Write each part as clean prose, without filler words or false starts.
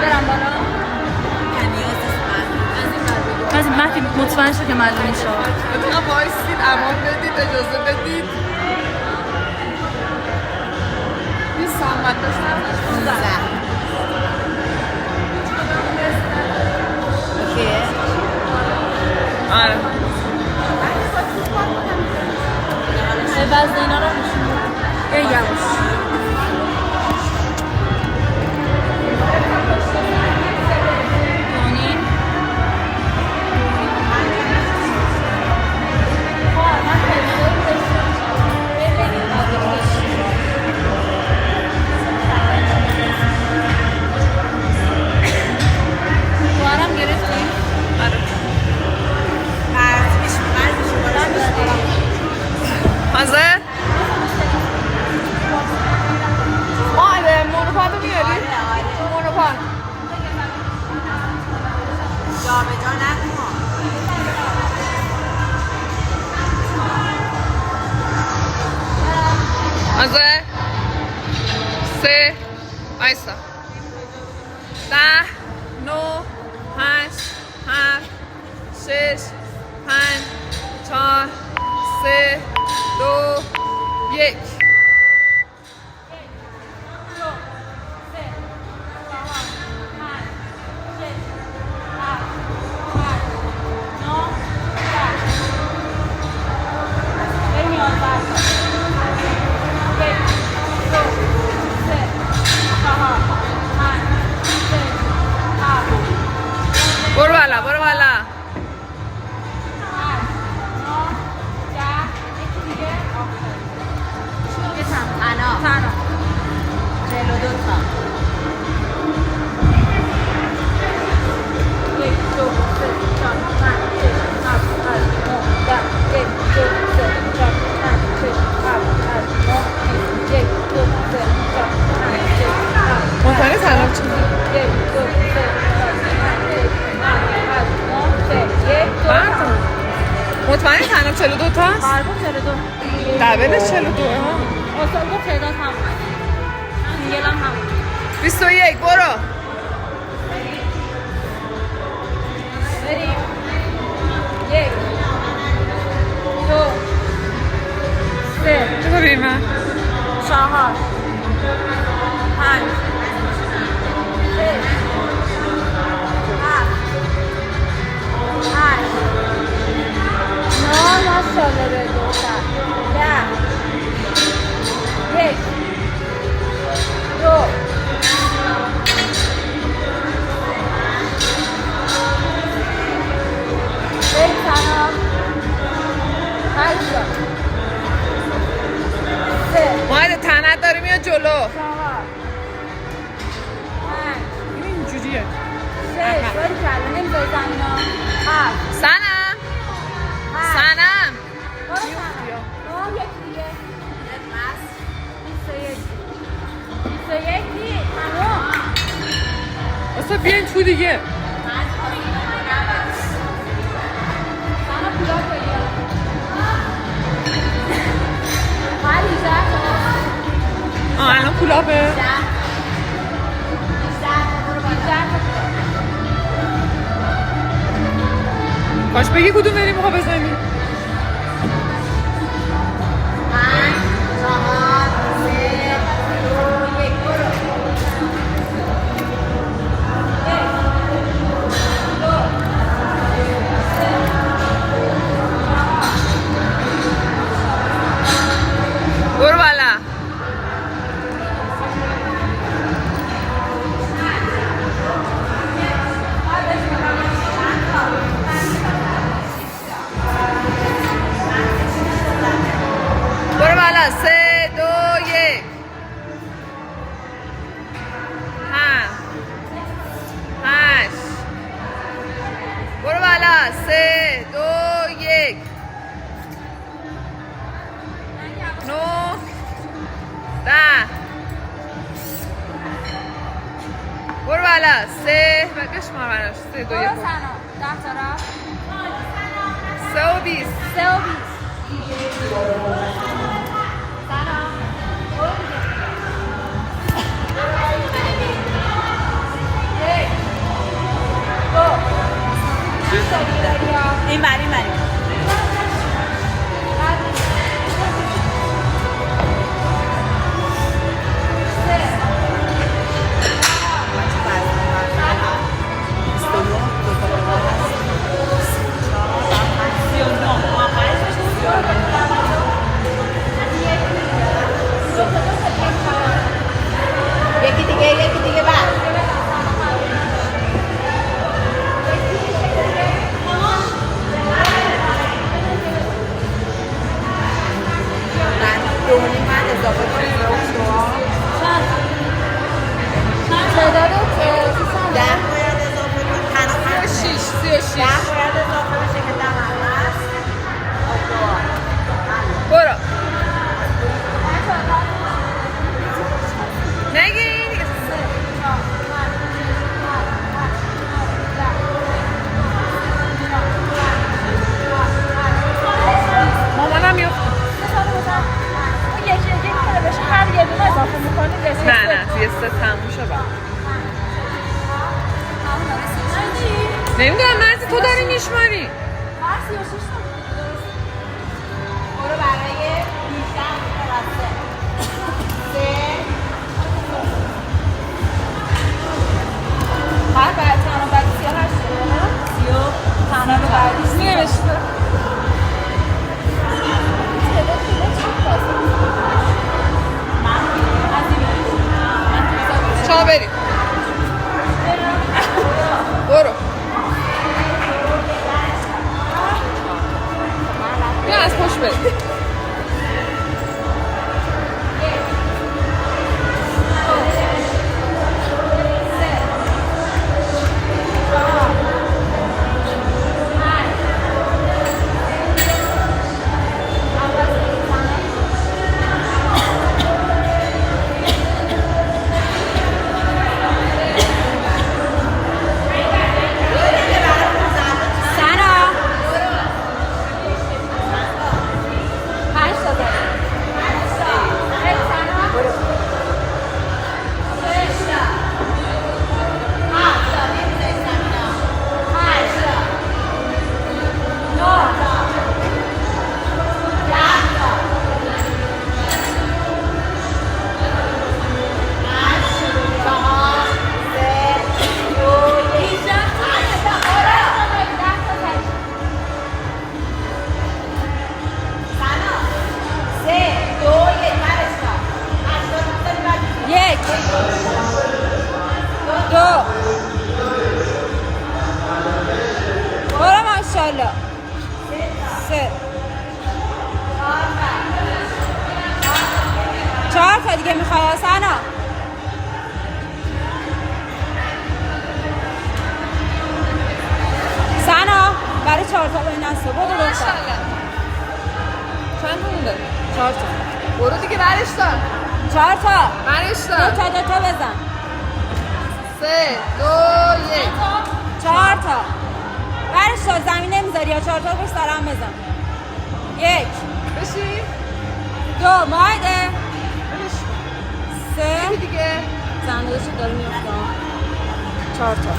برم بالا از این مهدی مطمئن شد که معلومی شد بتونم بایستید امان بدید اجازه بدید این سامت داشتم اوکیه آره وزن اینا رو نشون یواش حاضر؟ آره مونوپاد رو میاری؟ مونوپاد جا به جا نکن حاضر؟ 3 آیستا 10 9 8 7 6 5 4 3 2 1 برو بالا برو بالا تنها 42 تا مطمئنی تنها چی؟ مطمئنی تنها 42 تاست؟ آره 42 دبلش 42 ها؟ اصلا گفت تعداد هم سینگل هم 21 برو بریم 1 2 3 بذار بریم من 4 5 6 7 8 9 ماشاءالله به دوستم 10 1 2 بریم تنها 8 3 ماهد تنت داره میاد جلو 4 5 این اینجوریه 6 باری کرده نمیذاری زمینا 7 سنم سنم برو سنم یکی دیگه 21 تمام اصلا بیاین تو دیگه سنم پولا بگیر هر 18 الان پولابه باش بگی کدوم بریم ها بزنیم برو بالا برو بالا 3 2 1 8 برو بالا 3 2 1 9 10 برو بالا 3 بشمار براش 3 2 1 برو سنم 10 تا رفت 3 و 20 3 و 20 سنم برو دیگه این بری یکی دیگه بعد من اضافه برو نگی مامانم یه هر یه دونه اضافه میکنی نه یه سه تموم شد نمیدونم مرزی تو داری میشماری برو برای 18 هر بعد تنها بعد 38 تنها بعدیش نمیشه چا بریم برو بیا از پشت بریم چهار تا دیگه میخوای سنا سنا برای 4 تا به این دسته برو ماشاءالله چند تا مونده 4 تا برو دیگه برش دار 4 تا برش دار 2 تا بزن 3 2 1 4 تا برش دار زمین نمیذاری یا 4 تا پشت سرم بزن 1 بشی 2 مایده 3 دیگه زندگیشو داره میفته 4 تا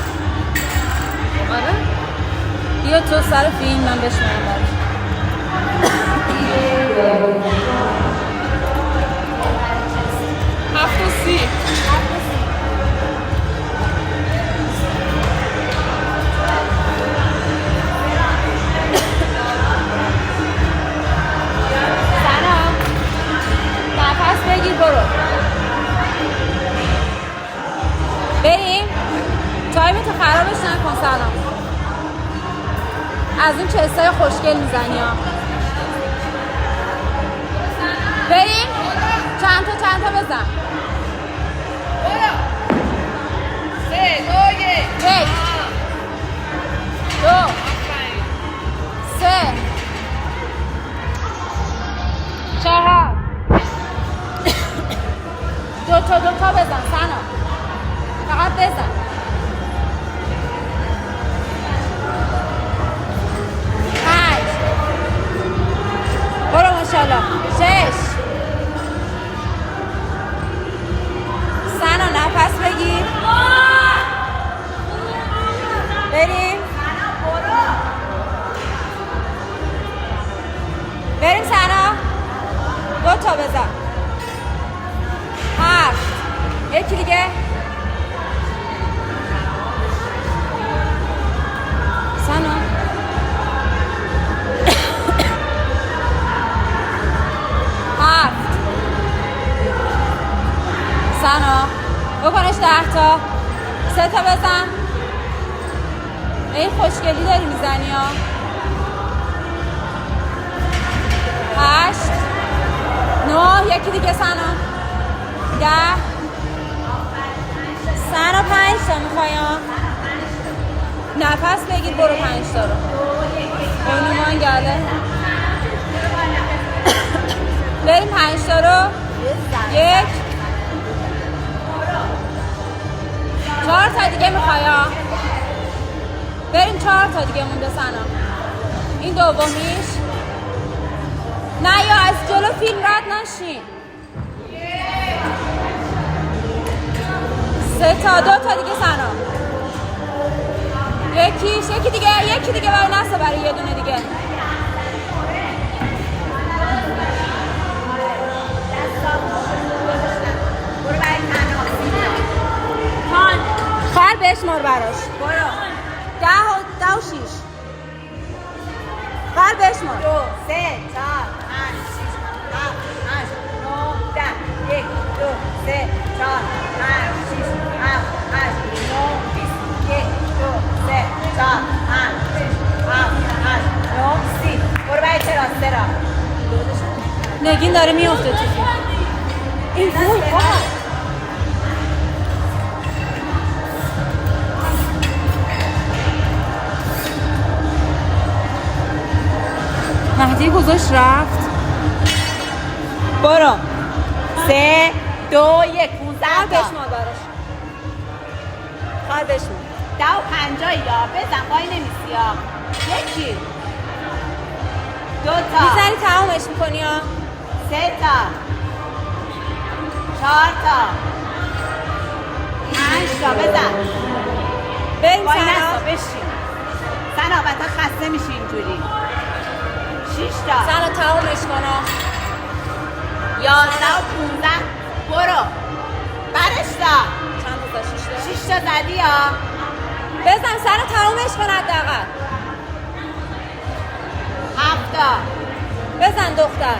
آره بیا تو سر فیلم من بشنم برش 7 و 30 نفس بگیر برو بریم تایمتو خرابش نکن سلام از این چستای خوشگل میزنی ها بریم چند تا بزن برو 3 2 1 1 2 3 4 2 تا بزن سنا فقط بزن 8 برو ماشاءالله 6 سنا نفس بگیر بریم یکی دیگه سنا هفت سنا بکنش 10 تا 3 تا بزن این خوشگلی داری میزنی ها 8 9 یکی دیگه سنا 10 سنا 5 تا میخوای ها نفس بگیر برو 5 تا رو بانومان گله بریم 5 تا رو 1 4 تا دیگه میخوای ها بریم 4 تا دیگه مونده سنا این دومیش نه یا از جلو فیلم رد نشین 3 تا 2 تا دیگه سنا یکی دیگه برای نسته برای یه دونه دیگه خر بشمار براش برو 10 و 6 خر بشمار 2 3 4 5 6 7 8 9 10 1 2 3 4 5 6 7 8 9 20 1 2 3 4 5 6 7 8 9 30 برو برای تراس را نگین داره میافته تو این وای بابا مهدی گذاشت رفت برو 3 2 1 15 خر تا بشمار براش خر بشمار 10 و 50 یا بزن وای نمیسی یا یکی 2 تا میزنی تمامش میکنی ها 3 تا 4 تا 5 تا بزن بریم وای سنا نستا بشین سنا بطا خسته میشی اینجوری 6 تا سنا تمامش کن ها 11 و 15 برو برش تا چند تا 6 تا 6 تا زدی یا بزن سنا تمامش کن حداقل 7 تا بزن دختر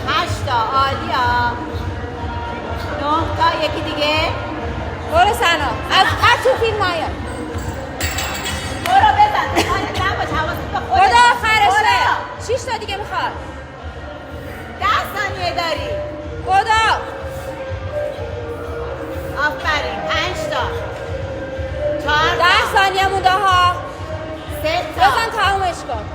8 تا عالی ها 9 تا یکی دیگه برو سنا از تو فیلم نیا برو بزن نباش حواست به خودت خدا آخرشه برو. 6 تا دیگه میخواد 10 ثانیه داری خدا آفرین 5 تا 4 10 ثانیه مونده ها 3 تا بزن تمامش کن